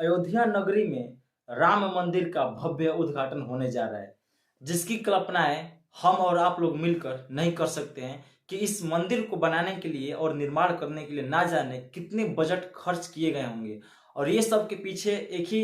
अयोध्या नगरी में राम मंदिर का भव्य उद्घाटन होने जा रहा है, जिसकी कल्पनाएं हम और आप लोग मिलकर नहीं कर सकते हैं कि इस मंदिर को बनाने के लिए और निर्माण करने के लिए ना जाने कितने बजट खर्च किए गए होंगे। और ये सब के पीछे एक ही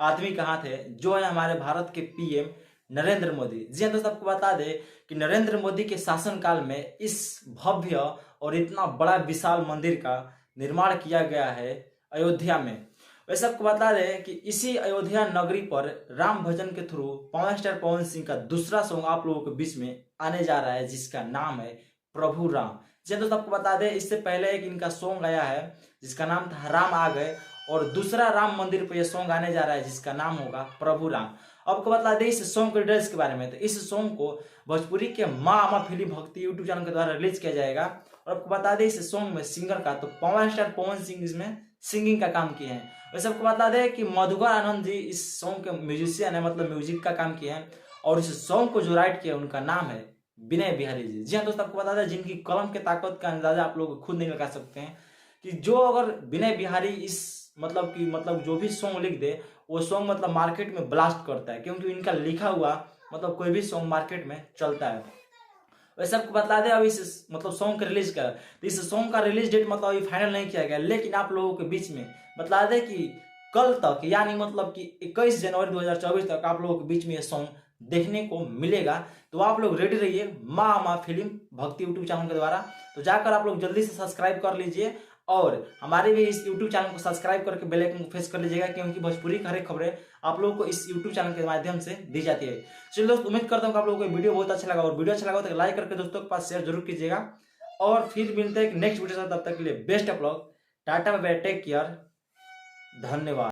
आदमी का हाथ है, जो है हमारे भारत के पीएम नरेंद्र मोदी। जी हाँ दोस्तों, आपको बता दें कि नरेंद्र मोदी के शासनकाल में इस भव्य और इतना बड़ा विशाल मंदिर का निर्माण किया गया है अयोध्या में। वैसे आपको बता दें कि इसी अयोध्या नगरी पर राम भजन के थ्रू पवन स्टार पवन सिंह का दूसरा सॉन्ग आप लोगों के बीच में आने जा रहा है, जिसका नाम है प्रभु राम। जी दोस्तों, आपको बता दें इससे पहले एक इनका सॉन्ग आया है जिसका नाम था राम आ गए, और दूसरा राम मंदिर पर यह सॉन्ग आने जा रहा है जिसका नाम होगा प्रभु राम। आपको बता दें इस सॉन्ग के डिटेल्स के बारे में, तो इस सॉन्ग को भोजपुरी के माँ अमा फिल्म भक्ति यूट्यूब चैनल के द्वारा रिलीज किया जाएगा। और आपको बता दें इस सॉन्ग में सिंगर का तो पवन स्टार पवन सिंह इसमें सिंगिंग का काम किए हैं। वैसे आपको बता दें कि मधुकर आनंद जी इस सॉन्ग के म्यूजिशियन है, मतलब म्यूजिक का काम किए हैं। और इस सॉन्ग को जो राइट किया उनका नाम है विनय बिहारी जी। जी हाँ दोस्तों, आपको बता दें जिनकी कलम के ताकत का अंदाजा आप लोग खुद नहीं लगा सकते हैं कि जो अगर विनय बिहारी इस मतलब जो भी सॉन्ग लिख दे वो सॉन्ग मतलब मार्केट में ब्लास्ट करता है, क्योंकि इनका लिखा हुआ मतलब कोई भी सॉन्ग मार्केट में चलता है। वैसे आपको बता दें अब इस मतलब सॉन्ग का रिलीज कर, तो इस सॉन्ग का रिलीज डेट मतलब अभी फाइनल नहीं किया गया, लेकिन आप लोगों के बीच में बता दें कि कल तक यानी मतलब कि 21 जनवरी 2024 तक आप लोगों के बीच में ये सॉन्ग देखने को मिलेगा। तो आप लोग रेडी रहिए माँ फिल्म भक्ति यूट्यूब चैनल के द्वारा। तो जाकर आप लोग जल्दी से सब्सक्राइब कर लीजिए और हमारे भी इस यूट्यूब चैनल को सब्सक्राइब करके बेल आइकन को प्रेस कर लीजिएगा, क्योंकि भोजपुरी की हर एक खबरें आप लोगों को इस यूट्यूब चैनल के माध्यम से दी जाती है। चलिए दोस्तों, उम्मीद करता हूँ कि आप लोगों को वीडियो बहुत अच्छा लगा, और वीडियो अच्छा लगा तो लाइक करके दोस्तों के पास शेयर जरूर कीजिएगा। और फिर मिलते हैं नेक्स्ट वीडियो से, तब तक के लिए best of luck, tata bye bye, take care, धन्यवाद।